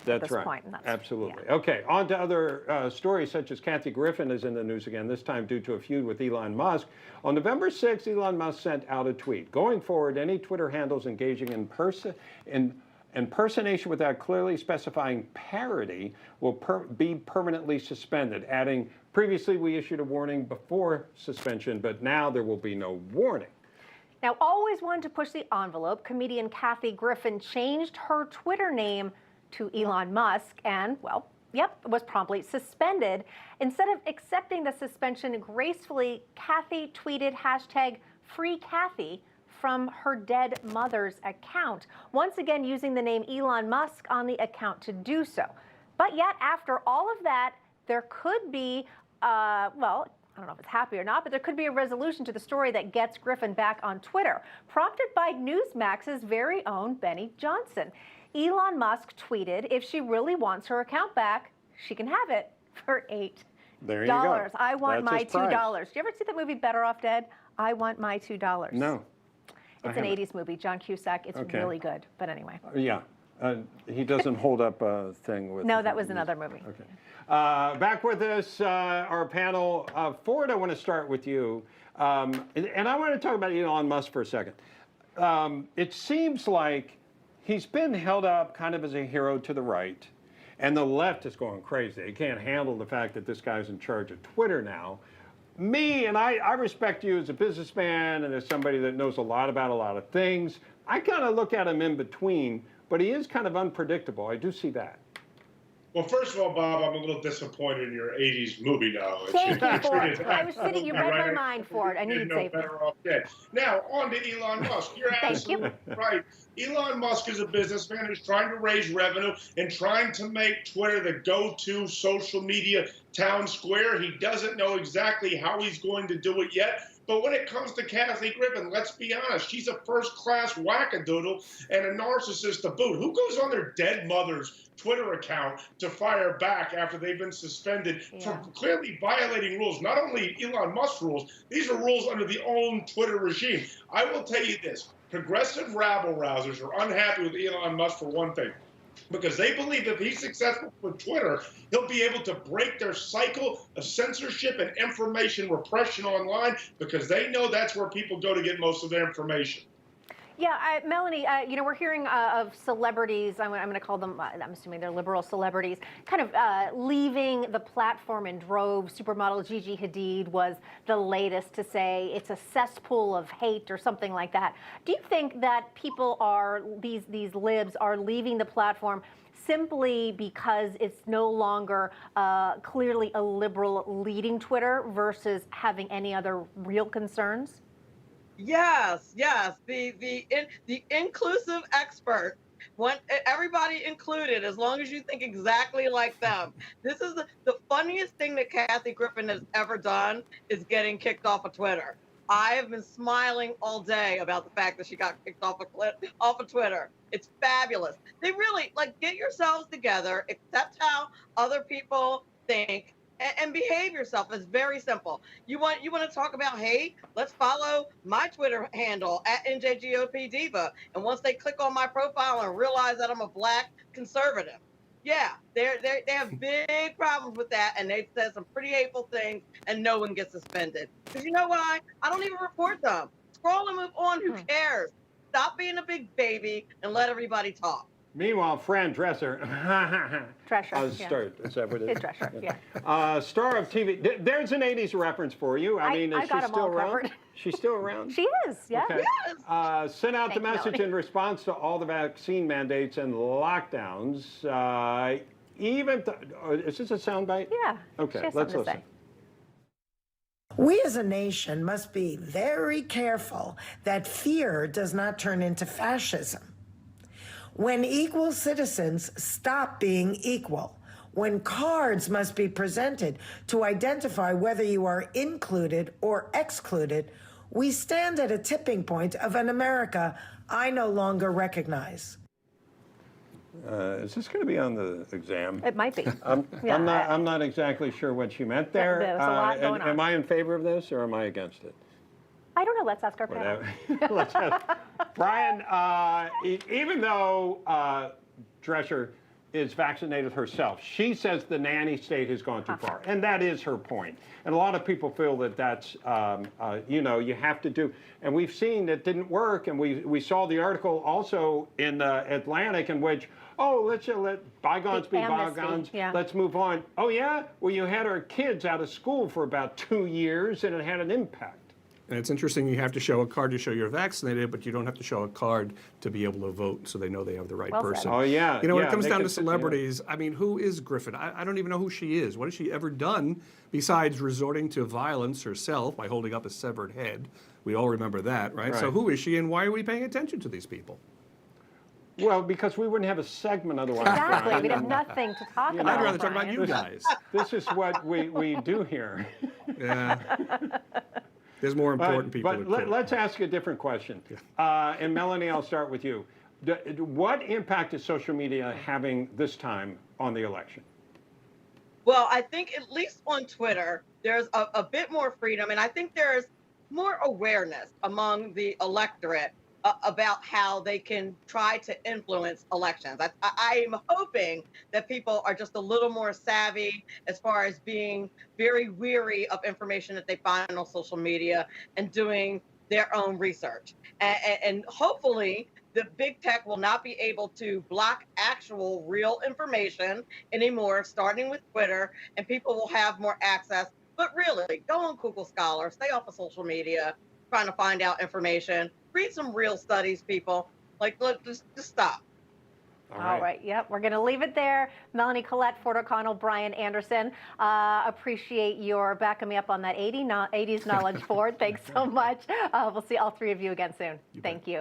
at this point. And that's, absolutely. Yeah. Okay, on to other stories, such as Kathy Griffin is in the news again, this time due to a feud with Elon Musk. On November 6th, Elon Musk sent out a tweet. Going forward, any Twitter handles engaging in impersonation without clearly specifying parody will be permanently suspended, adding, previously we issued a warning before suspension, but now there will be no warning. Now, always wanting to push the envelope, comedian Kathy Griffin changed her Twitter name to Elon Musk and, well, was promptly suspended. Instead of accepting the suspension gracefully, Kathy tweeted #FreeKathy from her dead mother's account, once again using the name Elon Musk on the account to do so. But yet, after all of that, there could be, I don't know if it's happy or not, but there could be a resolution to the story that gets Griffin back on Twitter, prompted by Newsmax's very own Benny Johnson. Elon Musk tweeted, if she really wants her account back, she can have it for $8. There you go. I want my $2. Do you ever see the movie Better Off Dead? I want my $2. No. It's an 80s movie, John Cusack. It's really good, but anyway. Yeah. He doesn't hold up a thing with... No, that was another movie. Okay. Back with us, our panel. Ford, I want to start with you. And I want to talk about Elon Musk for a second. It seems like he's been held up kind of as a hero to the right, and the left is going crazy. They can't handle the fact that this guy's in charge of Twitter now. I respect you as a businessman and as somebody that knows a lot about a lot of things. I kind of look at him in between, but he is kind of unpredictable. I do see that. Well, first of all, Bob, I'm a little disappointed in your 80s movie knowledge. Thank you, Ford. I was sitting, you read my mind, Ford. I needed safety. Better Off Dead. Now, on to Elon Musk. You're absolutely right. Elon Musk is a businessman who's trying to raise revenue and trying to make Twitter the go-to social media town square. He doesn't know exactly how he's going to do it yet. But when it comes to Kathy Griffin, let's be honest, she's a first-class wackadoodle and a narcissist to boot. Who goes on their dead mother's Twitter account to fire back after they've been suspended for clearly violating rules? Not only Elon Musk rules, these are rules under the own Twitter regime. I will tell you this, progressive rabble-rousers are unhappy with Elon Musk for one thing, because they believe if he's successful with Twitter, he'll be able to break their cycle of censorship and information repression online, because they know that's where people go to get most of their information. Yeah, Melanie, we're hearing of celebrities, I'm going to call them, I'm assuming they're liberal celebrities, kind of leaving the platform in droves. Supermodel Gigi Hadid was the latest to say it's a cesspool of hate or something like that. Do you think that people are, these libs are leaving the platform simply because it's no longer clearly a liberal leading Twitter versus having any other real concerns? Yes. The inclusive expert, everybody included, as long as you think exactly like them. This is the funniest thing that Kathy Griffin has ever done is getting kicked off of Twitter. I have been smiling all day about the fact that she got kicked off of Twitter. It's fabulous. They really, get yourselves together, accept how other people think, and behave yourself. It's very simple. You want to talk about hate? Let's follow my Twitter handle @NJGOPDiva. And once they click on my profile and realize that I'm a black conservative, they have big problems with that, and they said some pretty hateful things, and no one gets suspended. Because you know why? I don't even report them. Scroll and move on. Who cares? Stop being a big baby and let everybody talk. Meanwhile, Fran Drescher. Drescher. Is that what it is? It's Drescher, yeah. Star of TV. There's an 80s reference for you. I mean, is she still around? Covered. She's still around? She is, yeah. Okay. Yes. Sent out the message in response to all the vaccine mandates and lockdowns. Is this a soundbite? Yeah. Okay, let's listen. We as a nation must be very careful that fear does not turn into fascism. When equal citizens stop being equal, when cards must be presented to identify whether you are included or excluded, we stand at a tipping point of an America I no longer recognize. Is this going to be on the exam? It might be. I'm not exactly sure what she meant there. There's a lot going on. Am I in favor of this or am I against it? I don't know. Let's ask our panel. Let's ask. Brian, even though Drescher is vaccinated herself. She says the nanny state has gone too far, and that is her point. And a lot of people feel that that's, you know, you have to do, and we've seen it didn't work, and we saw the article also in Atlantic in which, oh, let's let bygones be bygones, let's move on. Oh yeah? Well, you had our kids out of school for about 2 years, and it had an impact. And it's interesting, you have to show a card to show you're vaccinated, but you don't have to show a card to be able to vote so they know they have the right person. Oh, yeah. You know, when it comes down to celebrities, I mean, who is Griffin? I don't even know who she is. What has she ever done besides resorting to violence herself by holding up a severed head? We all remember that, right? So who is she, and why are we paying attention to these people? Well, because we wouldn't have a segment otherwise. Exactly. Brian. We'd have nothing to talk about. I'd rather talk Brian. about you guys. This is what we do here. Yeah. There's more important people. But let's ask a different question. And Melanie, I'll start with you. What impact is social media having this time on the election? Well, I think at least on Twitter, there's a bit more freedom. And I think there's more awareness among the electorate about how they can try to influence elections. I'm hoping that people are just a little more savvy as far as being very weary of information that they find on social media and doing their own research. And hopefully the big tech will not be able to block actual real information anymore, starting with Twitter, and people will have more access. But really, go on Google Scholar, stay off of social media, trying to find out information. Read some real studies, people. Like, just stop. All right. Yep. We're going to leave it there. Melanie Collette, Ford O'Connell, Brian Anderson. Appreciate your backing me up on that 80s knowledge, Ford. Thanks so much. We'll see all three of you again soon. Thank you.